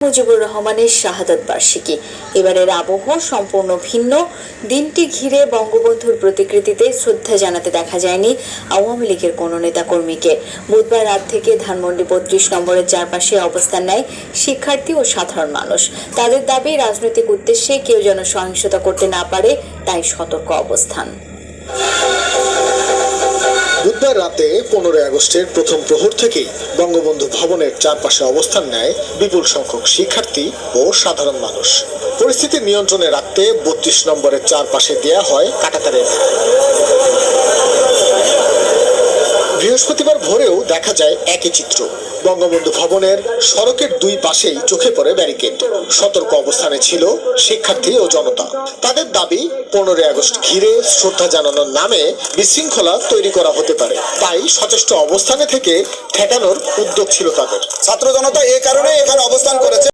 মুজিবুর রহমানের শাহাদাত বার্ষিকী। এবারের আবহ সম্পূর্ণ ভিন্ন। দিনটি ঘিরে বঙ্গবন্ধুর প্রতিকৃতিতে শ্রদ্ধা জানাতে দেখা যায়নি আওয়ামী লীগের কোনো নেতাকর্মীকে। বুধবার রাত থেকে ধানমন্ডি ৩২ নম্বরের চারপাশে অবস্থান নেয় শিক্ষার্থী ও সাধারণ মানুষ। তাদের দাবি, রাজনৈতিক উদ্দেশ্যে কেউ যেন সহিংসতা করতে না পারে, তাই সতর্ক অবস্থান। বুধবার রাতে 15 আগস্টের প্রথম প্রহর থেকেই বঙ্গবন্ধু ভবনের চারপাশে অবস্থান নেয় বিপুল সংখ্যক শিক্ষার্থী ও সাধারণ মানুষ। পরিস্থিতি নিয়ন্ত্রণে রাখতে 32 নম্বরের চারপাশে দেয়া হয় কাঁটাতারের। বৃহস্পতিবার ভোরেও দেখা যায় একই চিত্র। বঙ্গবন্ধু ভবনের সড়কের দুই পাশেই চোখে পড়ে ব্যারিকেড। সতর্ক অবস্থানে ছিল শিক্ষার্থী ও জনতা। তাদের দাবি, 15 আগস্ট ঘিরে শ্রদ্ধা জানানোর নামে বিশৃঙ্খলা তৈরি করা হতে পারে, তাই সচেষ্ট অবস্থানে থেকে ঠেকানোর উদ্যোগ ছিল তাদের। ছাত্র জনতা এই কারণে এখানে অবস্থান করেছে।